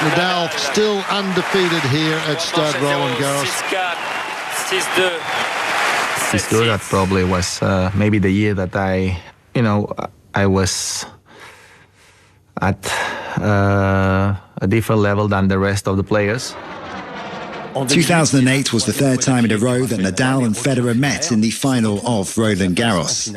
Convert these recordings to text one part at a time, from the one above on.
Nadal still undefeated here at Stade Roland Garros. It's true that probably was maybe the year that I was at a different level than the rest of the players. 2008 was the third time in a row that Nadal and Federer met in the final of Roland Garros.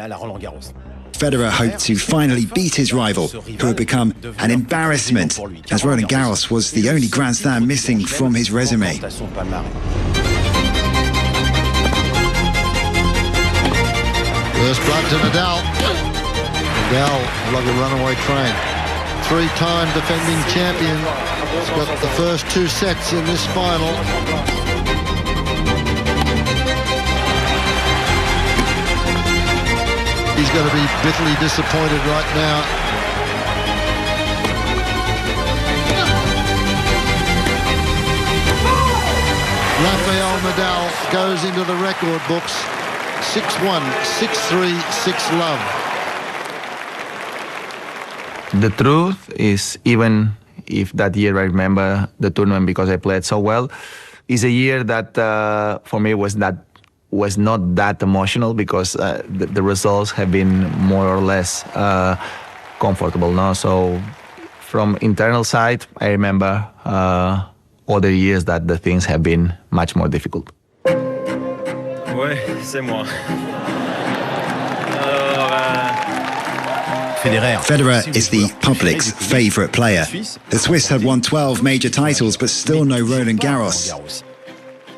Federer hoped to finally beat his rival, who had become an embarrassment, as Roland Garros was the only Grand Slam missing from his resume. First blood to Nadal. Nadal, like a runaway train. Three-time defending champion. He's got the first two sets in this final. He's going to be bitterly disappointed right now. Rafael Nadal goes into the record books. 6-1, 6-3, 6-love. The truth is, even if that year I remember the tournament because I played so well, is a year that for me was not that emotional because the results have been more or less comfortable now. So from internal side, I remember other years that the things have been much more difficult. Ouais, c'est moi. Federer is the public's favourite player. The Swiss had won 12 major titles, but still no Roland Garros.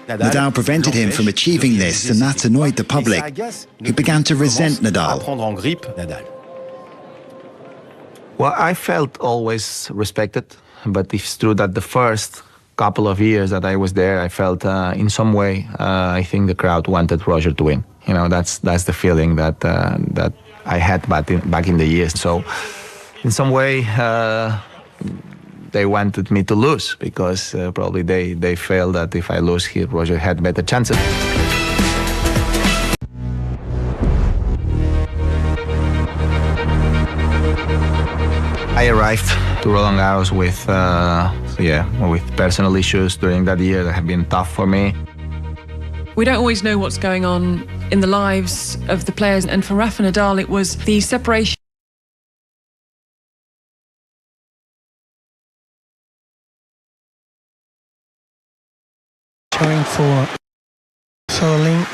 Nadal prevented him from achieving this, and that annoyed the public, who began to resent Nadal. Well, I felt always respected, but it's true that the first couple of years that I was there, I felt in some way, I think the crowd wanted Roger to win. You know, that's the feeling that I had back in the years. So in some way, they wanted me to lose because probably they felt that if I lose here, Roger had better chances. I arrived to Roland Garros with personal issues during that year that have been tough for me. We don't always know what's going on in the lives of the players, and for Rafa Nadal, it was the separation. Showing for Roland.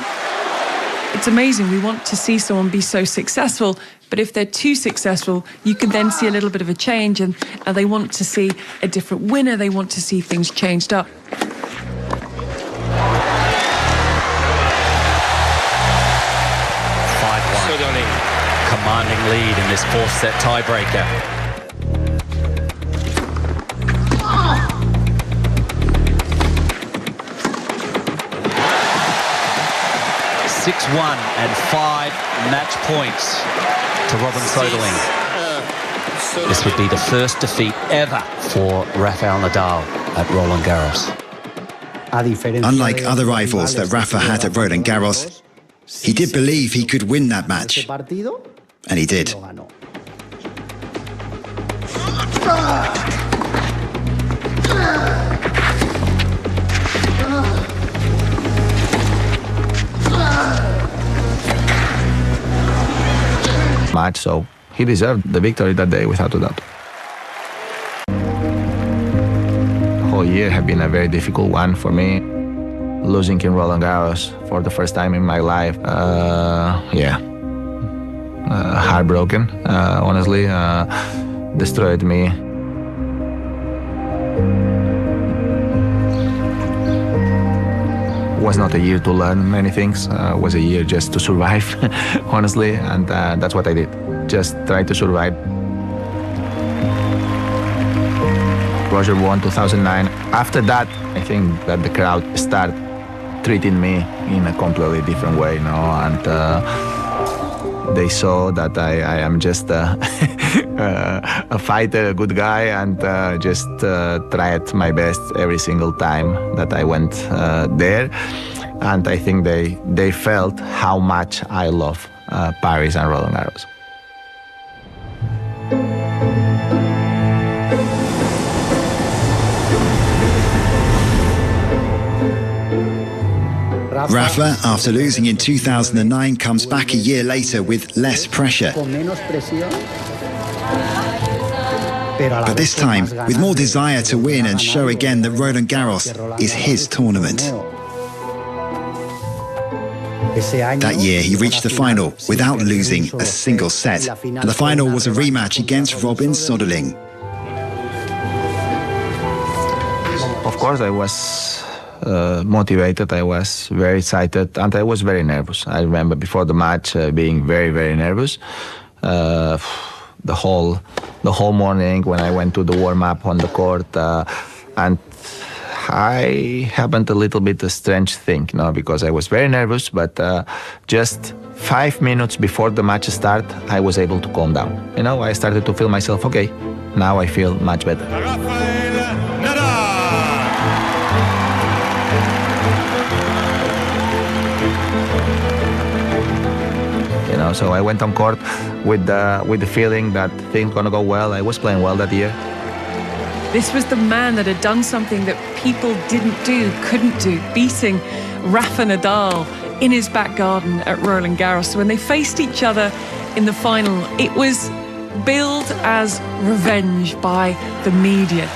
It's amazing. We want to see someone be so successful, but if they're too successful, you can then see a little bit of a change, and they want to see a different winner. They want to see things changed up. Commanding lead in this fourth set tiebreaker. (6-1) and 5 match points to Robin Soderling. This would be the first defeat ever for Rafael Nadal at Roland Garros. Unlike other rivals that Rafa had at Roland Garros, he did believe he could win that match, and he did. Match, so he deserved the victory that day without a doubt. The whole year had been a very difficult one for me. Losing in Roland Garros for the first time in my life, heartbroken, honestly, destroyed me. Was not a year to learn many things, was a year just to survive, honestly, and that's what I did, just try to survive. Roger won 2009. After that, I think that the crowd started treating me in a completely different way, you know, and they saw that I am just a fighter, a good guy, and just tried my best every single time that I went there. And I think they felt how much I love Paris and Roland Garros. Rafa, after losing in 2009, comes back a year later with less pressure. But this time, with more desire to win and show again that Roland Garros is his tournament. That year, he reached the final without losing a single set. And the final was a rematch against Robin Soderling. Of course, I was motivated, I was very excited, and I was very nervous. I remember before the match being very, very nervous. The whole morning when I went to the warm-up on the court, and I happened a little bit a strange thing, because I was very nervous, but just 5 minutes before the match start, I was able to calm down. I started to feel myself, okay, now I feel much better. Rafael Nadal. So I went on court with the feeling that things gonna go well. I was playing well that year. This was the man that had done something that people couldn't do, beating Rafa Nadal in his back garden at Roland Garros. So when they faced each other in the final, it was billed as revenge by the media.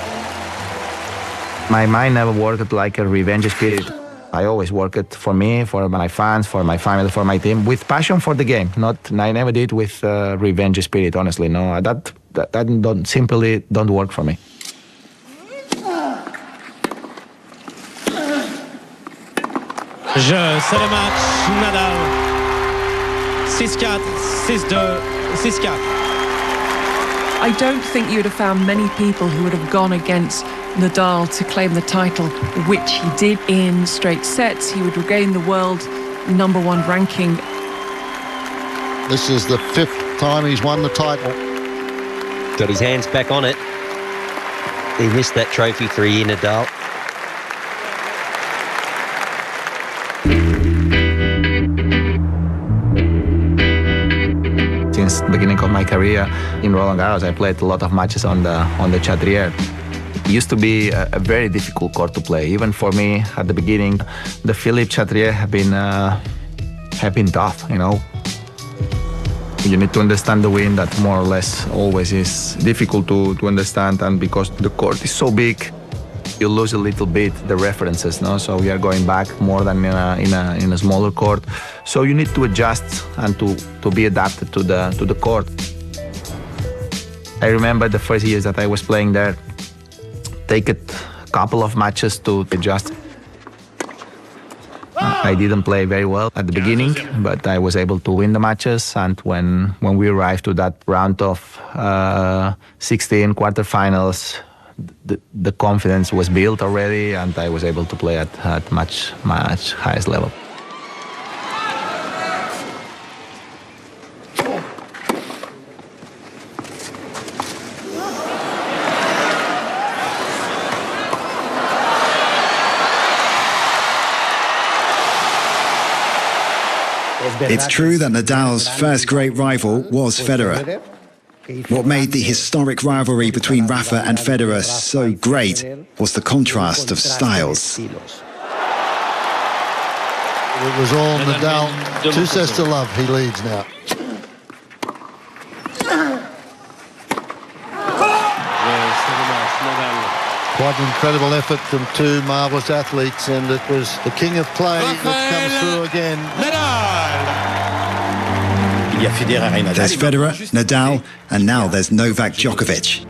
My mind never worked like a revenge spirit. I always worked for me, for my fans, for my family, for my team, with passion for the game. I never did with revenge spirit, honestly. No, that simply don't work for me. C'est le match, Nadal. 6-4, 6-2, 6-4. I don't think you would have found many people who would have gone against Nadal to claim the title, which he did in straight sets. He would regain the world #1 ranking. This is the 5th time he's won the title. Got his hands back on it. He missed that trophy for a year, Nadal. Since the beginning of my career in Roland Garros, I played a lot of matches on the Chatrier. It used to be a very difficult court to play. Even for me at the beginning, the Philippe Chatrier have been tough. You need to understand the wind, that more or less always is difficult to understand, and because the court is so big, you lose a little bit the references. So we are going back more than in a smaller court. So you need to adjust and to be adapted to the court. I remember the first years that I was playing there, take a couple of matches to adjust. I didn't play very well at the beginning, but I was able to win the matches. And when we arrived to that round of 16 quarterfinals, the confidence was built already, and I was able to play at much highest level. It's true that Nadal's first great rival was Federer. What made the historic rivalry between Rafa and Federer so great was the contrast of styles. It was all Nadal. 2 sets to love. He leads now. Quite an incredible effort from 2 marvellous athletes, and it was the king of clay that comes through again. There's Federer, Nadal, and now there's Novak Djokovic.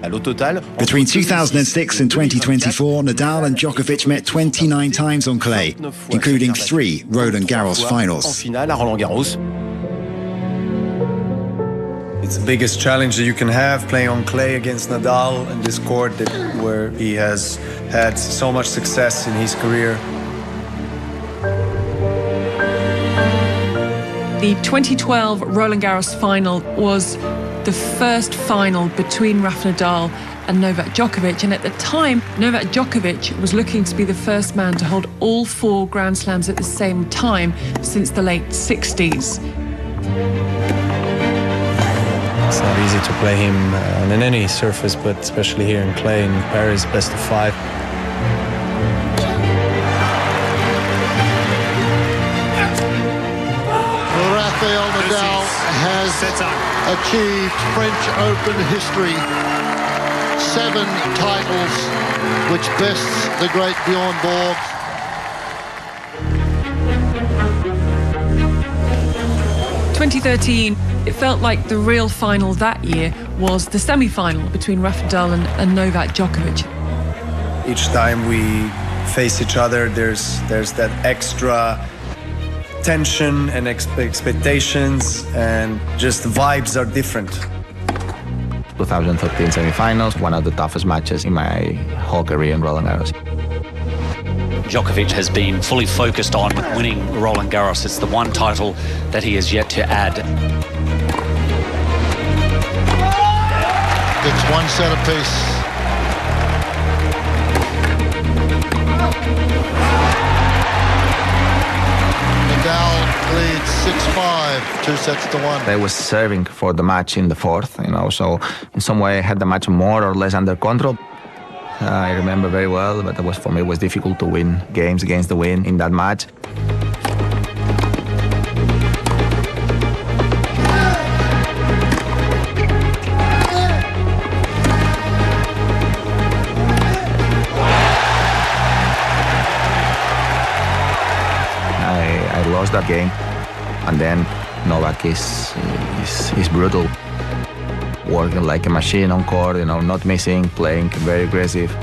Between 2006 and 2024, Nadal and Djokovic met 29 times on clay, including 3 Roland Garros finals. It's the biggest challenge that you can have, playing on clay against Nadal in this court where he has had so much success in his career. The 2012 Roland Garros final was the first final between Rafa Nadal and Novak Djokovic, and at the time Novak Djokovic was looking to be the first man to hold all 4 Grand Slams at the same time since the late 60s. It's not easy to play him on any surface, but especially here in clay in Paris, best of 5. has achieved French Open history. 7 titles, which bests the great Bjorn Borg. In 2013, it felt like the real final that year was the semi-final between Rafael Nadal and Novak Djokovic. Each time we face each other, there's that extra tension and expectations, and just the vibes are different. 2013 semi-finals, one of the toughest matches in my whole career in Roland Garros. Djokovic has been fully focused on winning Roland Garros. It's the one title that he has yet to add. It's one set apiece. Nadal leads 6-5, 2-1. I was serving for the match in the fourth, so in some way I had the match more or less under control. I remember very well, but for me it was difficult to win games against the wind in that match. I lost that game, and then Novak is brutal, working like a machine on court, not missing, playing very aggressive.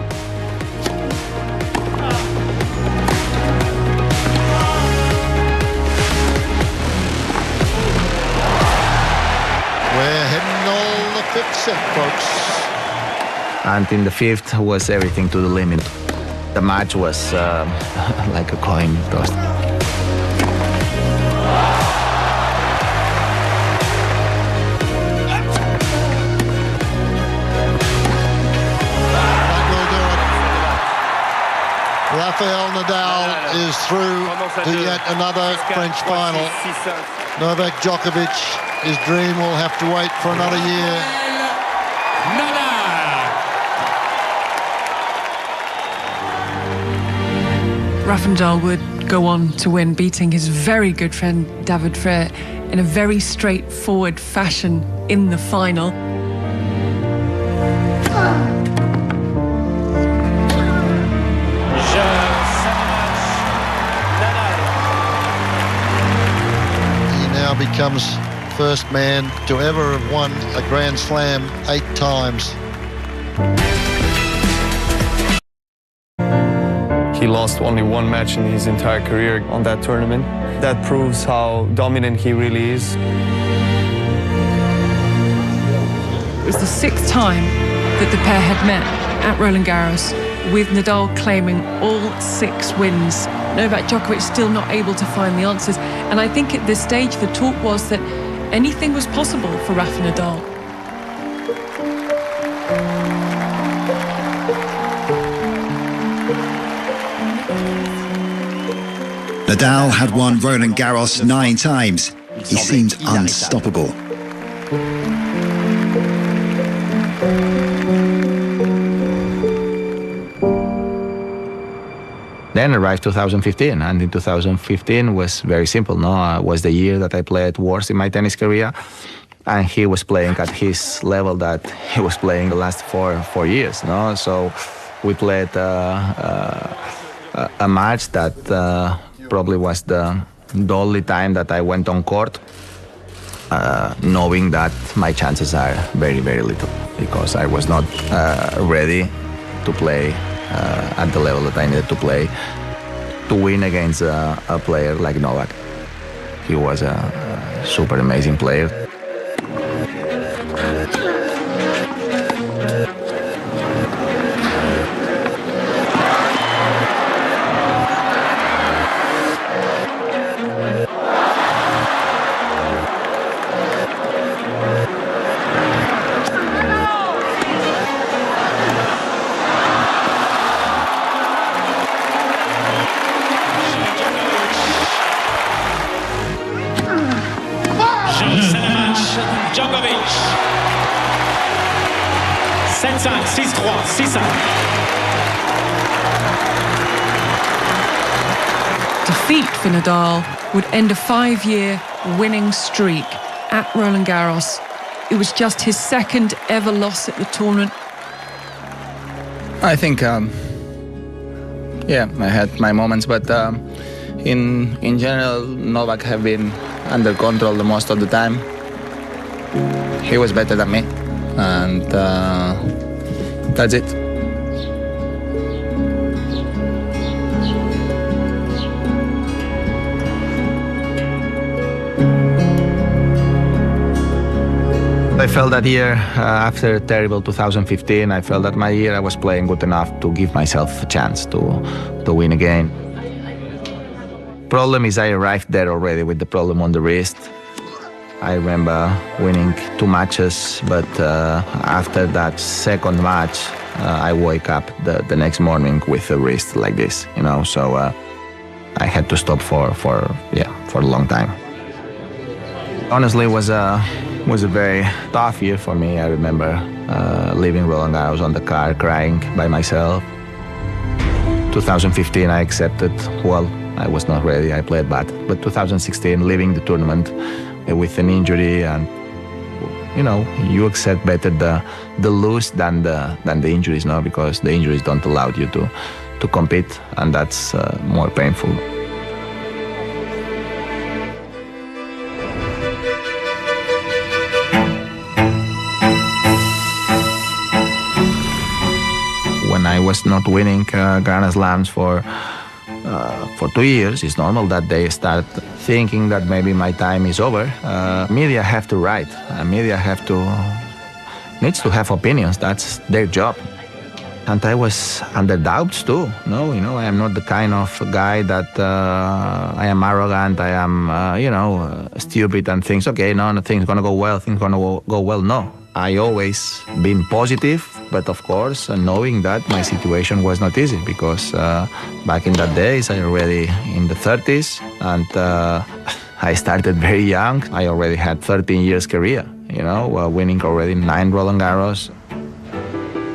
We're heading all the 5th set, folks. And in the 5th was everything to the limit. The match was like a coin toss. Rafael Nadal is through to yet another French final. Novak Djokovic, his dream will have to wait for another year. Rafa Nadal would go on to win, beating his very good friend David Ferrer in a very straightforward fashion in the final. Becomes first man to ever have won a Grand Slam 8 times. He lost only one match in his entire career on that tournament. That proves how dominant he really is. It was the 6th time that the pair had met at Roland Garros, with Nadal claiming all 6 wins. Novak Djokovic still not able to find the answers. And I think at this stage, the talk was that anything was possible for Rafa Nadal. Nadal had won Roland Garros 9 times. He seemed unstoppable. Then arrived 2015, and in 2015 was very simple. Was the year that I played worst in my tennis career, and he was playing at his level that he was playing the last four years. So we played a match that probably was the only time that I went on court, knowing that my chances are very, very little, because I was not ready to play at the level that I needed to play to win against a player like Novak. He was a super amazing player. Djokovic. 7-5, 6-3, 6-5. Defeat for Nadal would end a 5-year winning streak at Roland Garros. It was just his second ever loss at the tournament. I think, I had my moments, but in general, Novak have been under control the most of the time. He was better than me, and that's it. I felt that year, after a terrible 2015, I felt that my year I was playing good enough to give myself a chance to win again. Problem is I arrived there already with the problem on the wrist. I remember winning 2 matches, but after that second match, I woke up the next morning with a wrist like this, you know, so I had to stop for a long time. Honestly, it was a very tough year for me. I remember leaving Roland Garros on the car, crying by myself. 2015, I accepted, well, I was not ready, I played bad. But 2016, leaving the tournament with an injury, and you know, you accept better the lose than the injuries, no? Because the injuries don't allow you to compete, and that's more painful. When I was not winning Grand Slams for 2 years, it's normal that they start thinking that maybe my time is over. Media have to write. Media needs to have opinions. That's their job. And I was under doubts too. No, you know, I am not the kind of guy that I am arrogant. I am, stupid and thinks, okay, no, nothing's gonna go well. Things gonna go well. No, I always been positive, but of course, knowing that my situation was not easy, because back in that days, I already in the 30s, and I started very young. I already had 13 years career, you know, winning already 9 Roland Garros.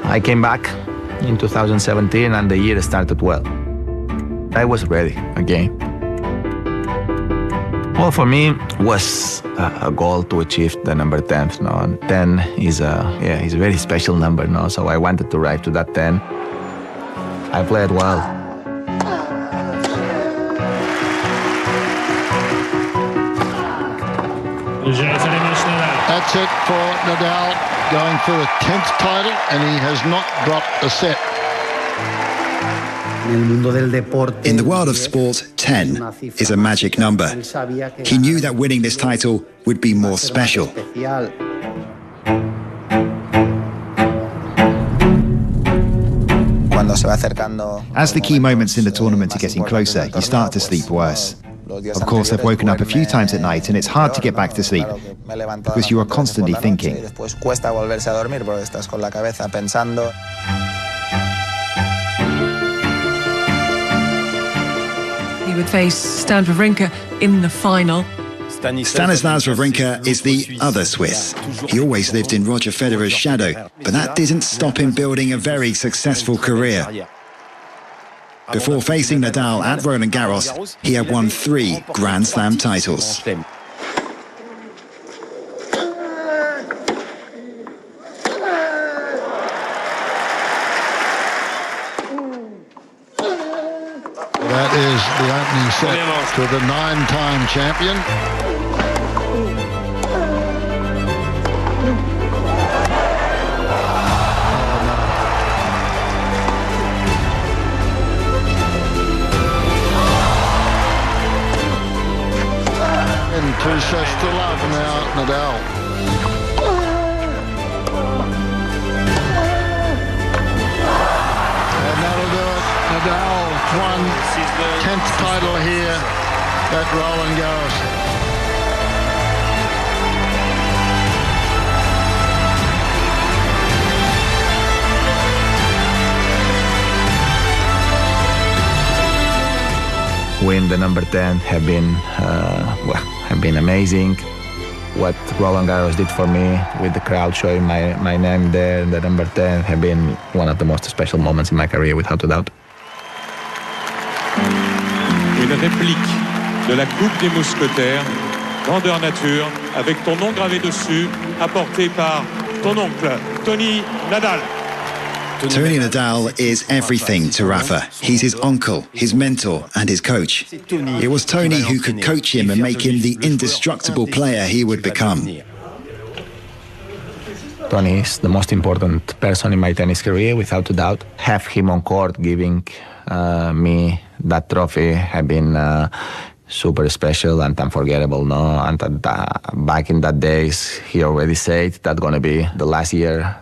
I came back in 2017, and the year started well. I was ready again. Well, for me, it was a goal to achieve the number 10th. No? And 10 is a very special number. No? So I wanted to arrive to that 10. I played well. That's it for Nadal, going for the 10th title, and he has not dropped a set. In the world of sport, 10 is a magic number. He knew that winning this title would be more special. As the key moments in the tournament are getting closer, you start to sleep worse. Of course, I've woken up a few times at night, and it's hard to get back to sleep because you are constantly thinking. He would face Stan Wawrinka in the final. Stanislas Wawrinka is the other Swiss. He always lived in Roger Federer's shadow, but that didn't stop him building a very successful career. Before facing Nadal at Roland Garros, he had won 3 Grand Slam titles. That is the opening set to the 9-time champion. And 2 sets to love now, Nadal. And that'll do it. Nadal won 10th title here at Roland Garros. Win the number 10 have been amazing. What Roland Garros did for me, with the crowd showing my name there, the number 10, have been one of the most special moments in my career, without a doubt. Une réplique de la Coupe des Mousquetaires grandeur nature, avec ton nom gravé dessus, apporté par ton oncle, Tony Nadal. Tony Nadal is everything to Rafa. He's his uncle, his mentor, and his coach. It was Tony who could coach him and make him the indestructible player he would become. Tony is the most important person in my tennis career, without a doubt. Have him on court giving me that trophy have been super special and unforgettable, no? And back in that days, he already said that's gonna be the last year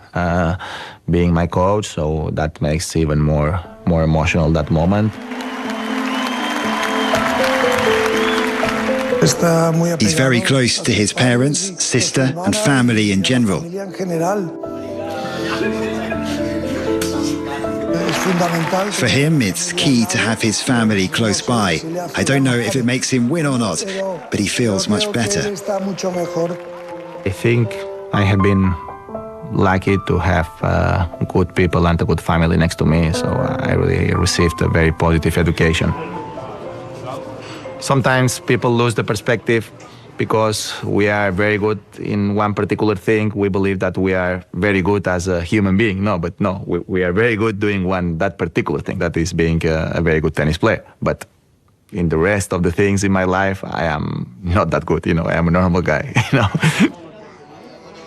being my coach, so that makes even more emotional that moment. He's very close to his parents, sister, and family in general. For him, it's key to have his family close by. I don't know if it makes him win or not, but he feels much better. I think I have been lucky to have good people and a good family next to me, so I really received a very positive education. Sometimes people lose the perspective because we are very good in one particular thing. We believe that we are very good as a human being. No, we are very good doing that particular thing, that is being a very good tennis player. But in the rest of the things in my life, I am not that good. I am a normal guy.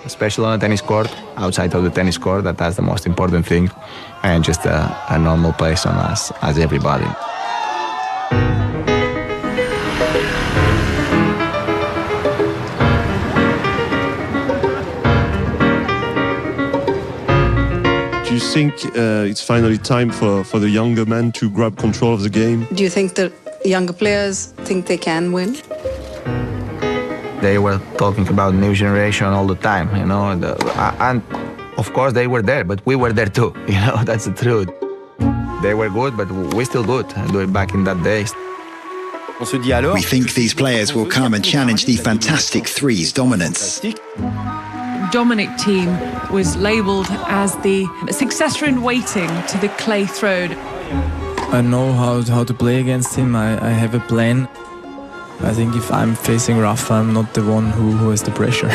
Especially on a tennis court, outside of the tennis court, that's the most important thing. I am just a normal person as everybody. Do you think it's finally time for the younger men to grab control of the game? Do you think the younger players think they can win? They were talking about new generation all the time, and of course they were there, but we were there too, that's the truth. They were good, but we're still good, back in that days. We think these players will come and challenge the fantastic three's dominance. Dominic Thiem was labelled as the successor in waiting to the clay throne. I know how to play against him. I have a plan. I think if I'm facing Rafa, I'm not the one who has the pressure.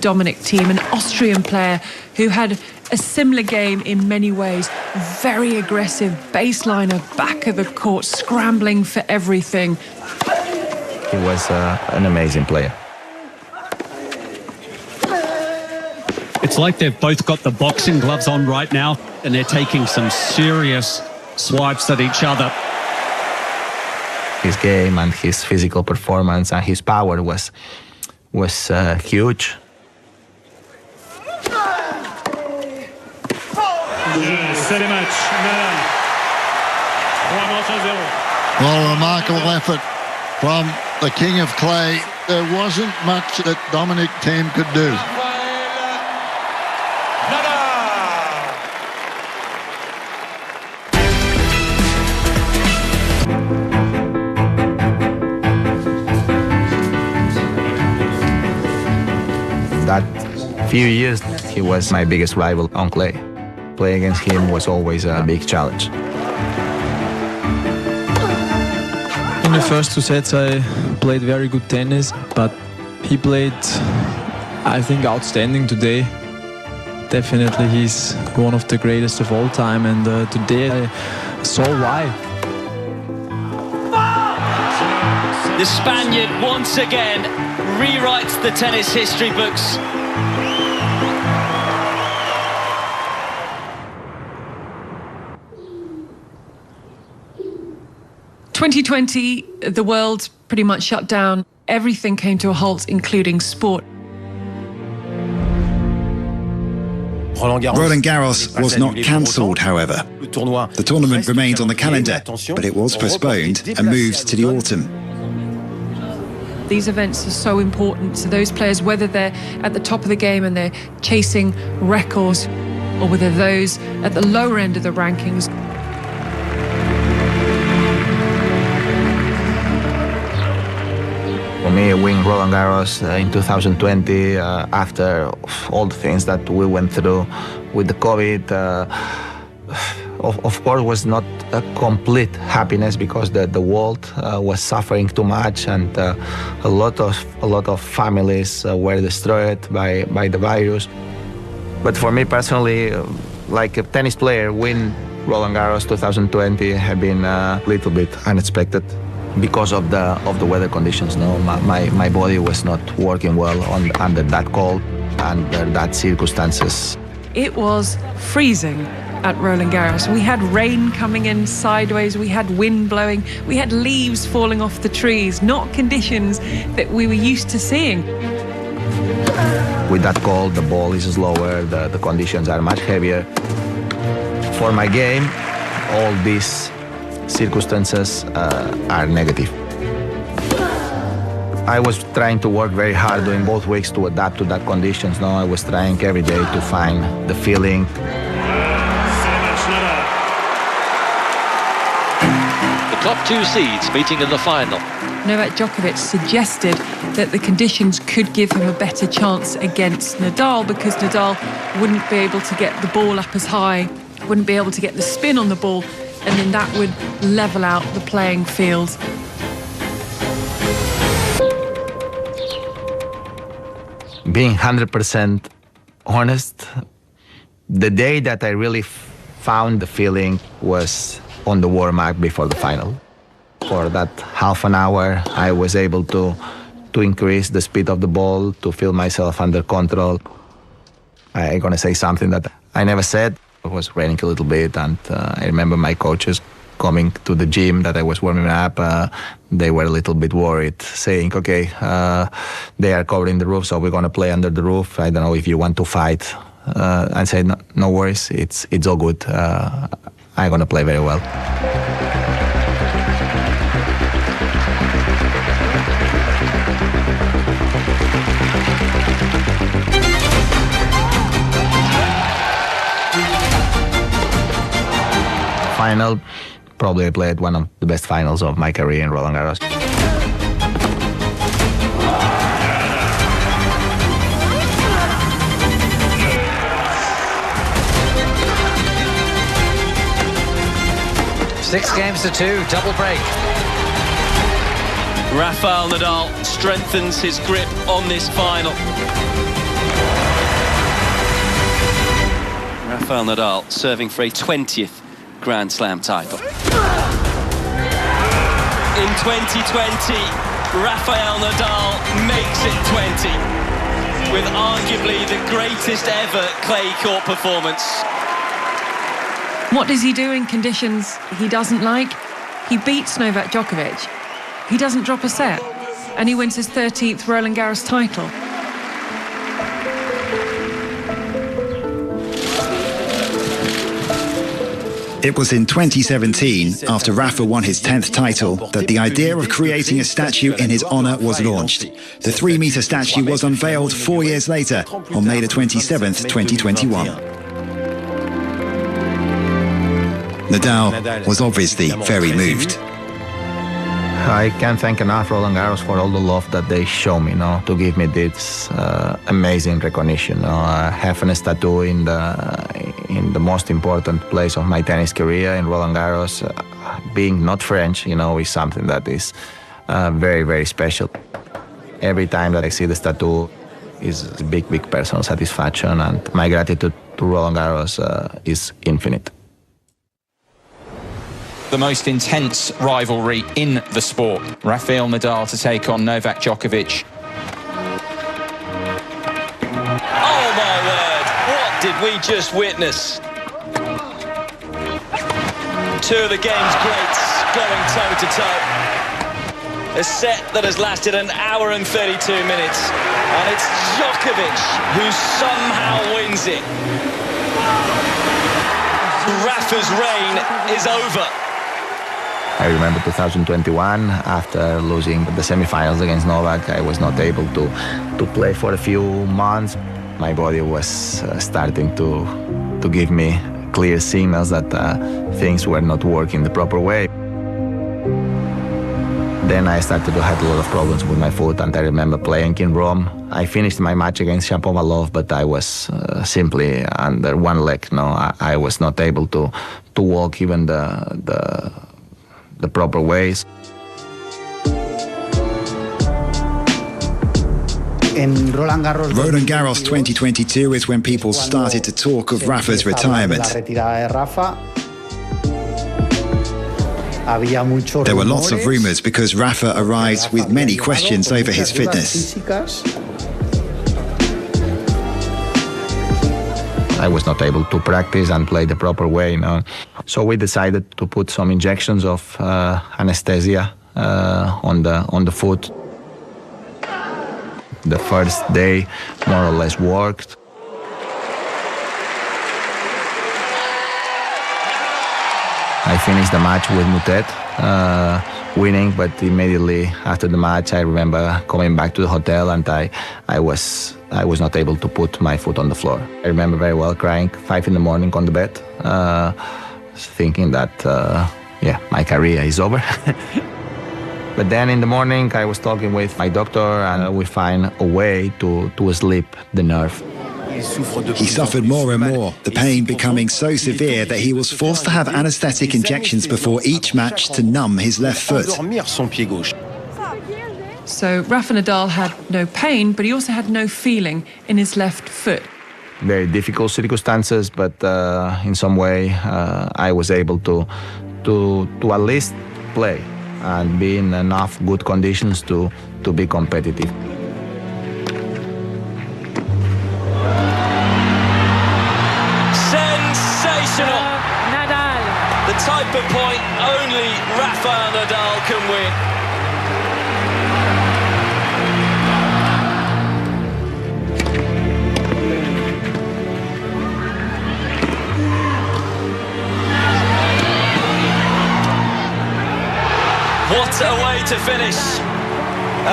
Dominic Thiem, an Austrian player who had a similar game in many ways. Very aggressive, baseliner, back of the court, scrambling for everything. He was an amazing player. It's like they've both got the boxing gloves on right now, and they're taking some serious swipes at each other. His game and his physical performance and his power was huge. C'est le match. Well, a remarkable effort from the King of Clay. There wasn't much that Dominic Thiem could do. That few years, he was my biggest rival on clay. Playing against him was always a big challenge. In the first two sets, I played very good tennis, but he played, I think, outstanding today. Definitely, he's one of the greatest of all time, and today I saw why. The Spaniard once again rewrites the tennis history books. In 2020, the world pretty much shut down. Everything came to a halt, including sport. Roland Garros was not cancelled, however. The tournament remained on the calendar, but it was postponed and moved to the autumn. These events are so important to those players, whether they're at the top of the game and they're chasing records, or whether those at the lower end of the rankings. For me, winning Roland Garros in 2020, after all the things that we went through with the COVID, of course, was not a complete happiness because the world was suffering too much, and a lot of families were destroyed by the virus. But for me personally, like a tennis player, win Roland Garros 2020 have been a little bit unexpected because of the weather conditions. No, my body was not working well under that cold, under that circumstances. It was freezing at Roland Garros. We had rain coming in sideways, we had wind blowing, we had leaves falling off the trees, not conditions that we were used to seeing. With that cold, the ball is slower, the conditions are much heavier. For my game, all these circumstances are negative. I was trying to work very hard during both weeks to adapt to that conditions. I was trying every day to find the feeling. The top two seeds meeting in the final. Novak Djokovic suggested that the conditions could give him a better chance against Nadal because Nadal wouldn't be able to get the ball up as high, wouldn't be able to get the spin on the ball, and then that would level out the playing field. Being 100% honest, the day that I really found the feeling was on the warm-up before the final. For that half an hour, I was able to increase the speed of the ball, to feel myself under control. I'm going to say something that I never said. It was raining a little bit, and I remember my coaches coming to the gym that I was warming up. They were a little bit worried, saying, okay, they are covering the roof, so we're going to play under the roof. I don't know if you want to fight. I said, no worries, it's all good. I'm going to play very well. Final, probably I played one of the best finals of my career in Roland Garros. Six games to two, double break. Rafael Nadal strengthens his grip on this final. Rafael Nadal serving for a 20th Grand Slam title. In 2020, Rafael Nadal makes it 20 with arguably the greatest ever clay court performance. What does he do in conditions he doesn't like? He beats Novak Djokovic. He doesn't drop a set, and he wins his 13th Roland Garros title. It was in 2017, after Rafa won his 10th title, that the idea of creating a statue in his honour was launched. The 3-metre statue was unveiled 4 years later, on May the 27th, 2021. Nadal was obviously very moved. I can't thank enough Roland Garros for all the love that they show me, to give me this amazing recognition. Having a tattoo in the most important place of my tennis career in Roland Garros, being not French, is something that is very, very special. Every time that I see this tattoo is a big, big personal satisfaction, and my gratitude to Roland Garros is infinite. The most intense rivalry in the sport. Rafael Nadal to take on Novak Djokovic. Oh my word, what did we just witness? Two of the game's greats going toe to toe. A set that has lasted an hour and 32 minutes, and it's Djokovic who somehow wins it. Rafa's reign is over. I remember 2021, after losing the semifinals against Novak, I was not able to play for a few months. My body was starting to give me clear signals that things were not working the proper way. Then I started to have a lot of problems with my foot, and I remember playing in Rome. I finished my match against Shapovalov, but I was simply under one leg. I was not able to to walk even the proper ways. Roland Garros 2022 is when people started to talk of Rafa's retirement. There were lots of rumours because Rafa arrived with many questions over his fitness. I was not able to practice and play the proper way, So we decided to put some injections of anesthesia on the foot. The first day more or less worked. I finished the match with Mutet, winning, but immediately after the match I remember coming back to the hotel and I was not able to put my foot on the floor. I remember very well crying 5 in the morning on the bed, thinking that, my career is over. But then in the morning I was talking with my doctor and we find a way to sleep the nerve. He suffered more and more, the pain becoming so severe that he was forced to have anesthetic injections before each match to numb his left foot. So Rafa Nadal had no pain, but he also had no feeling in his left foot. Very difficult circumstances, but in some way I was able to at least play and be in enough good conditions to be competitive. Sensational! Nadal! The type of point only Rafael Nadal can win. What a way to finish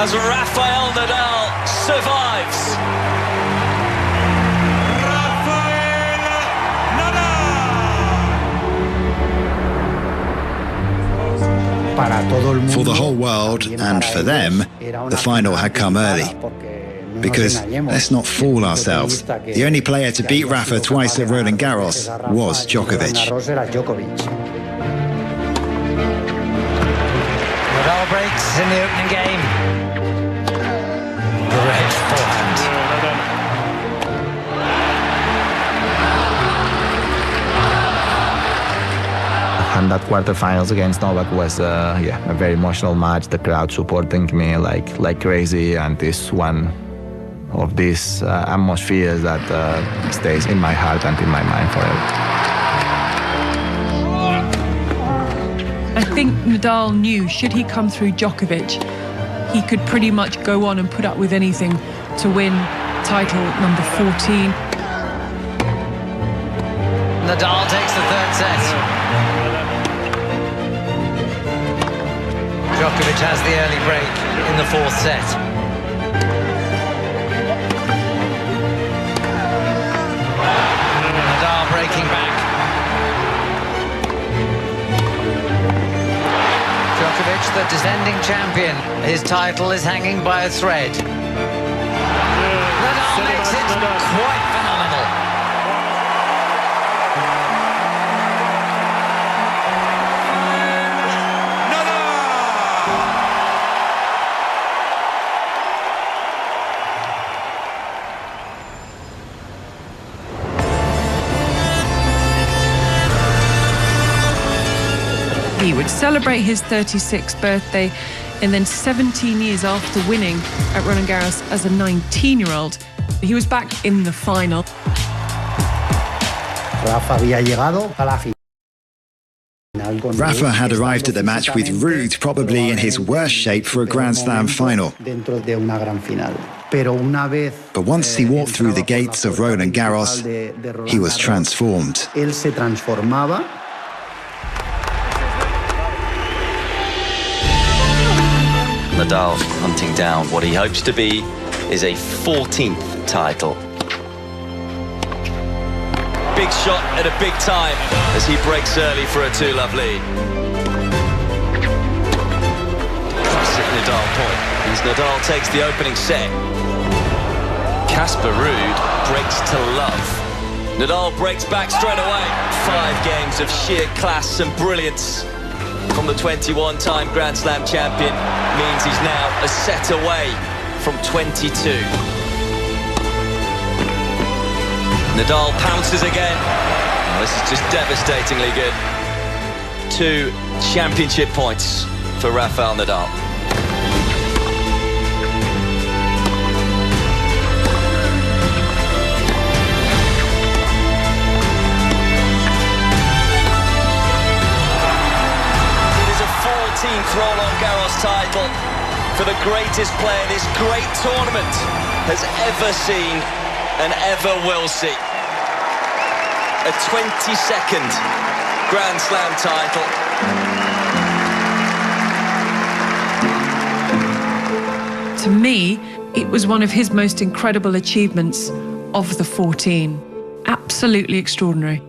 as Rafael Nadal survives. Rafael Nadal! For the whole world and for them, the final had come early. Because let's not fool ourselves, the only player to beat Rafa twice at Roland Garros was Djokovic. Nadal breaks in the opening game. Great forehand. And that quarterfinals against Novak was a very emotional match. The crowd supporting me like crazy, and this one of these atmospheres that stays in my heart and in my mind forever. I think Nadal knew, should he come through Djokovic, he could pretty much go on and put up with anything to win title number 14. Nadal takes the third set. Djokovic has the early break in the fourth set. Nadal breaking back. Djokovic, the defending champion. His title is hanging by a thread. Nadal makes it quite phenomenal. He would celebrate his 36th birthday, and then 17 years after winning at Roland Garros as a 19-year-old, he was back in the final. Rafa had arrived at the match with Ruud probably in his worst shape for a Grand Slam final. But once he walked through the gates of Roland Garros, he was transformed. Nadal hunting down what he hopes to be is a 14th title. Big shot at a big time as he breaks early for a 2-love lead. Classic Nadal point as Nadal takes the opening set. Casper Ruud breaks to love Nadal breaks back straight away. 5 games of sheer class and brilliance from the 21-time Grand Slam champion means he's now a set away from 22. Nadal pounces again. Oh, this is just devastatingly good. 2 championship points for Rafael Nadal. Roland Garros title for the greatest player this great tournament has ever seen and ever will see. A 22nd Grand Slam title. To me, it was one of his most incredible achievements of the 14. Absolutely extraordinary.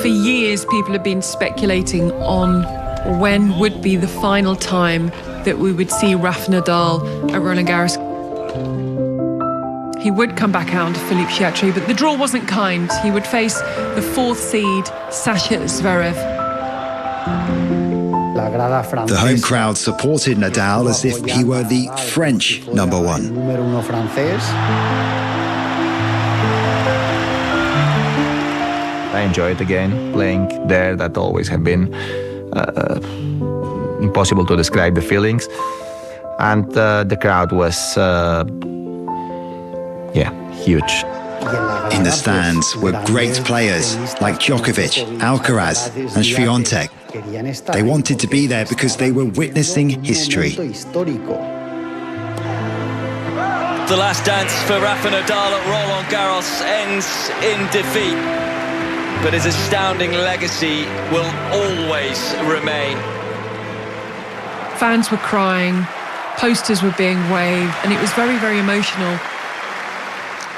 For years, people have been speculating on when would be the final time that we would see Rafa Nadal at Roland Garros. He would come back out to Philippe Chatrier, but the draw wasn't kind. He would face the 4th seed, Sasha Zverev. The home crowd supported Nadal as if he were the French #1. I enjoyed the game, playing there. That always have been impossible to describe the feelings. And the crowd was, huge. In the stands were great players like Djokovic, Alcaraz and Swiatek. They wanted to be there because they were witnessing history. The last dance for Rafa Nadal at Roland Garros ends in defeat, but his astounding legacy will always remain. Fans were crying, posters were being waved, and it was very, very emotional.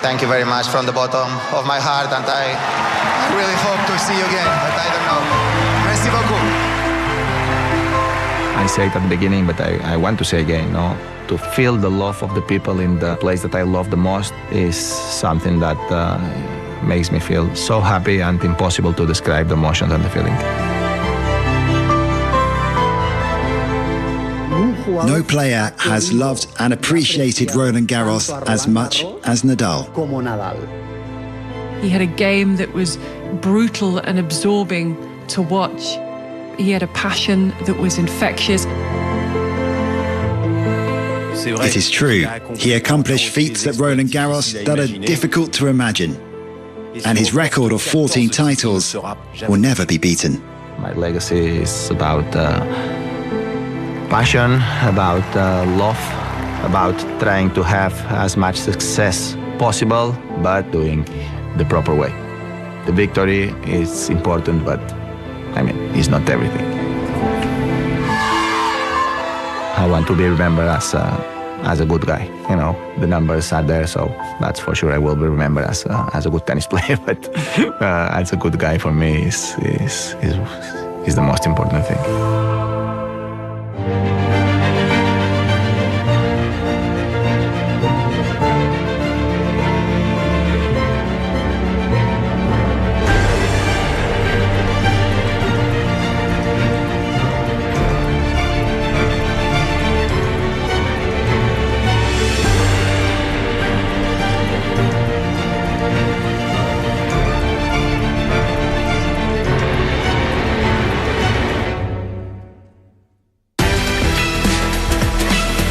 Thank you very much from the bottom of my heart, and I really hope to see you again, but I don't know. Merci beaucoup. I said at the beginning, but I want to say again, to feel the love of the people in the place that I love the most is something that makes me feel so happy and impossible to describe the emotions and the feeling. No player has loved and appreciated Roland Garros as much as Nadal. He had a game that was brutal and absorbing to watch. He had a passion that was infectious. It is true, he accomplished feats at Roland Garros that are difficult to imagine. And his record of 14 titles will never be beaten. My legacy is about passion, about love, about trying to have as much success possible, but doing the proper way. The victory is important, but it's not everything. I want to be remembered as a good guy. The numbers are there, so that's for sure. I will be remembered as a good tennis player, but as a good guy for me is the most important thing.